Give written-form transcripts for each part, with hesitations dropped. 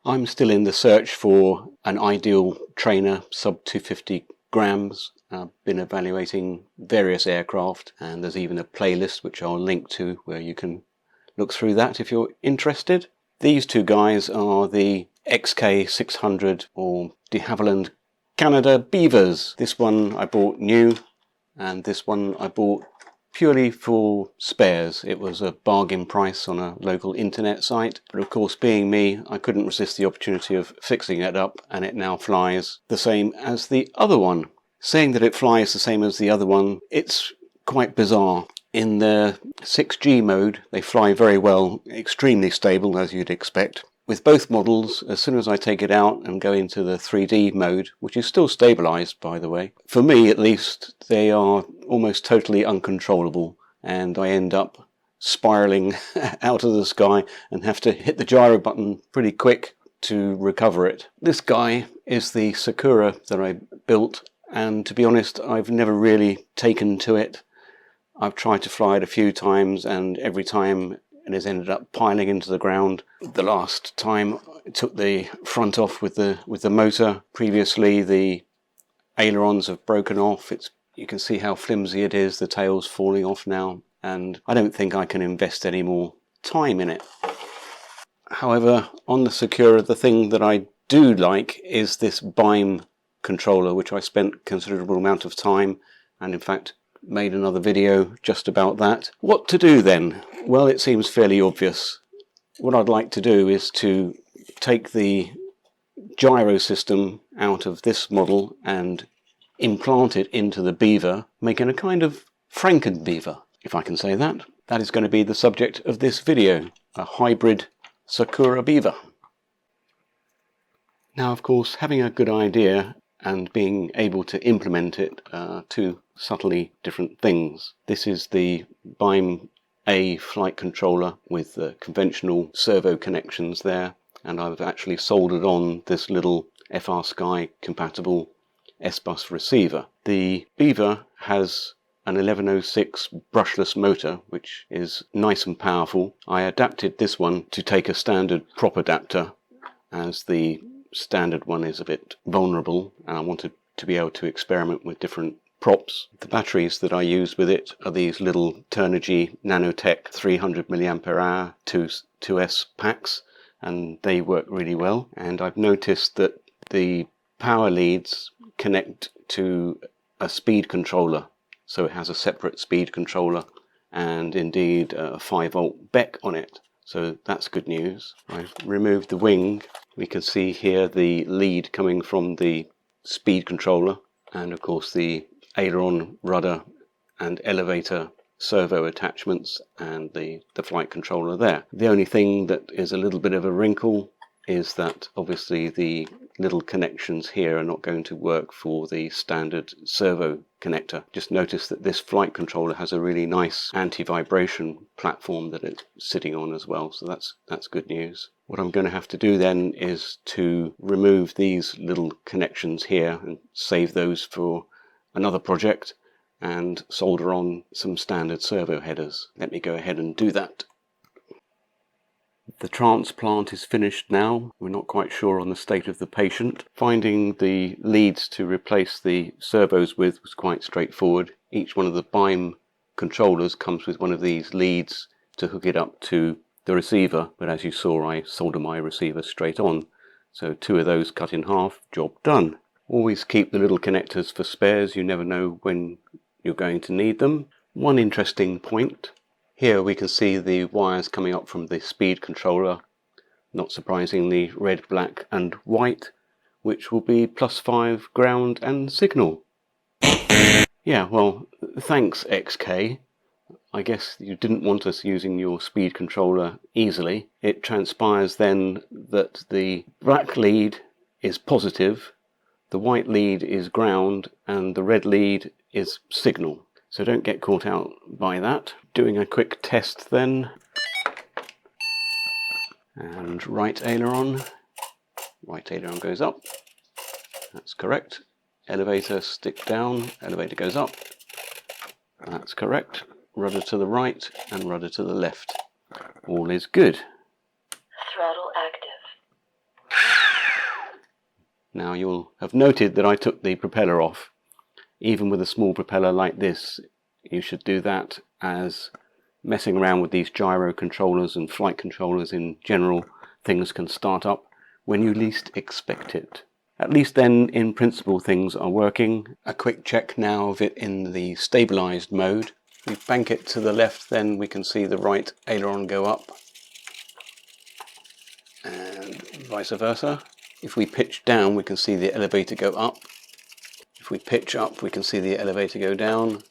I'm still in the search for an ideal trainer sub 250 grams. I've been evaluating various aircraft, and there's even a playlist which I'll link to where you can look through that if you're interested. These two guys are the XK600 or de Havilland Canada Beavers. This one I bought new, and this one I bought purely for spares. It was a bargain price on a local internet site, but of course, being me, I couldn't resist the opportunity of fixing it up, and it now flies the same as the other one. Saying that it flies the same as the other one, it's quite bizarre. In the 6G mode, they fly very well, extremely stable as you'd expect. With both models, as soon as I take it out and go into the 3D mode, which is still stabilized by the way, for me at least, they are almost totally uncontrollable, and I end up spiraling out of the sky and have to hit the gyro button pretty quick to recover it. This guy is the Sakura that I built, and to be honest, I've never really taken to it. I've tried to fly it a few times, and every time it has ended up piling into the ground. The last time I took the front off with the motor. Previously the ailerons have broken off. You can see how flimsy it is. The tail's falling off now, and I don't think I can invest any more time in it. However, on the Sakura, the thing that I do like is this byme controller, which I spent a considerable amount of time, and in fact made another video just about that. What to do then? Well, it seems fairly obvious. What I'd like to do is to take the gyro system out of this model and implant it into the Beaver, making a kind of Franken Beaver, if I can say that. That is going to be the subject of this video, a hybrid Sakura Beaver. Now, of course, having a good idea and being able to implement it are two subtly different things. This is the byme-a flight controller with the conventional servo connections there, and I've actually soldered on this little FrSky compatible S-Bus receiver. The Beaver has an 1106 brushless motor, which is nice and powerful. I adapted this one to take a standard prop adapter, as the standard one is a bit vulnerable, and I wanted to be able to experiment with different props. The batteries that I use with it are these little Turnigy Nanotech 300 mAh 2S packs, and they work really well. And I've noticed that the power leads connect to a speed controller, so it has a separate speed controller and indeed a 5-volt BEC on it. So that's good news. I've removed the wing. We can see here the lead coming from the speed controller, and of course the aileron, rudder and elevator servo attachments, and the flight controller there. The only thing that is a little bit of a wrinkle is that obviously the little connections here are not going to work for the standard servo connector. Just notice that this flight controller has a really nice anti-vibration platform that it's sitting on as well, so that's good news. What I'm going to have to do then is to remove these little connections here and save those for another project and solder on some standard servo headers. Let me go ahead and do that. The transplant is finished now. We're not quite sure on the state of the patient. Finding the leads to replace the servos with was quite straightforward. Each one of the byme controllers comes with one of these leads to hook it up to the receiver, but as you saw, I solder my receiver straight on. So two of those cut in half, job done. Always keep the little connectors for spares. You never know when you're going to need them. One interesting point. Here we can see the wires coming up from the speed controller, not surprisingly red, black and white, which will be +5 ground and signal. Yeah, well, thanks XK. I guess you didn't want us using your speed controller easily. It transpires then that the black lead is positive, the white lead is ground, and the red lead is signal. So don't get caught out by that. Doing a quick test then. And right aileron goes up. That's correct. Elevator stick down, elevator goes up. That's correct. Rudder to the right and rudder to the left. All is good. Throttle active. Now you'll have noted that I took the propeller off. Even with a small propeller like this, you should do that, as messing around with these gyro controllers and flight controllers in general, things can start up when you least expect it. At least then, in principle, things are working. A quick check now of it in the stabilized mode. If we bank it to the left, then we can see the right aileron go up, and vice versa. If we pitch down, we can see the elevator go up. If we pitch up, we can see the elevator go down.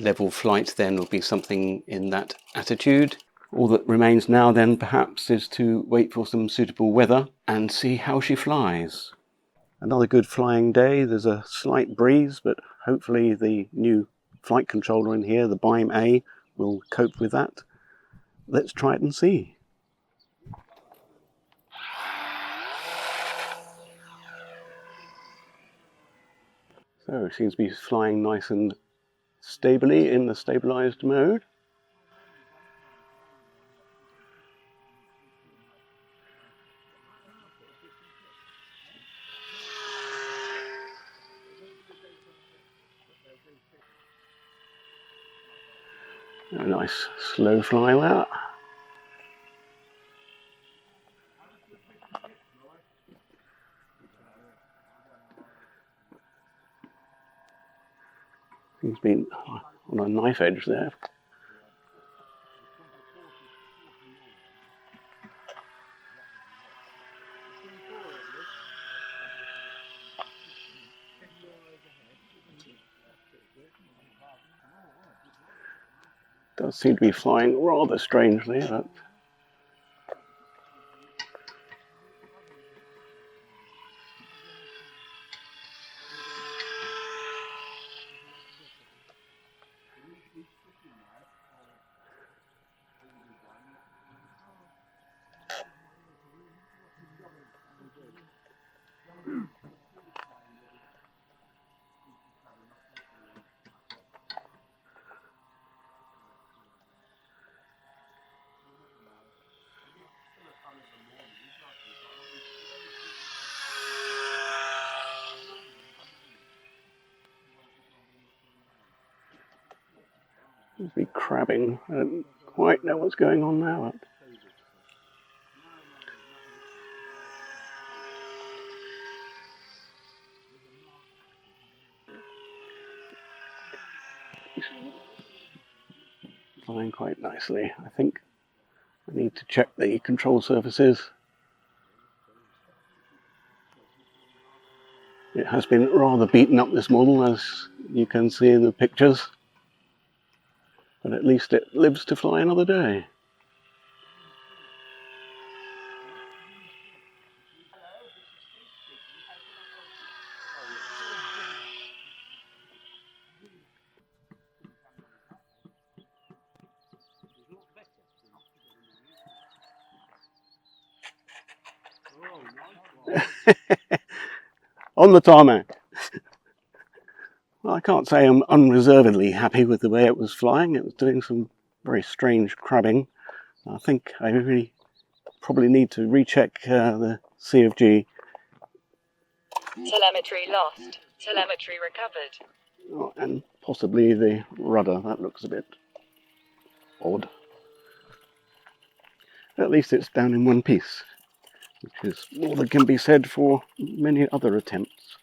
Level flight then will be something in that attitude. All that remains now then perhaps is to wait for some suitable weather and see how she flies. Another good flying day. There's a slight breeze, but hopefully the new flight controller in here, the byme-a, will cope with that. Let's try it and see. So it seems to be flying nice and stably in the stabilized mode. A nice slow fly that. Seems to be on a knife edge there. Does seem to be flying rather strangely, but seems to be crabbing. I don't quite know what's going on now. Flying quite nicely. I think I need to check the control surfaces. It has been rather beaten up, this model, as you can see in the pictures, but at least it lives to fly another day. On the tarmac. Well, I can't say I'm unreservedly happy with the way it was flying. It was doing some very strange crabbing. I think I really probably need to recheck the CFG. Telemetry lost. Telemetry recovered. Oh, and possibly the rudder. That looks a bit odd. At least it's down in one piece, which is more than can be said for many other attempts.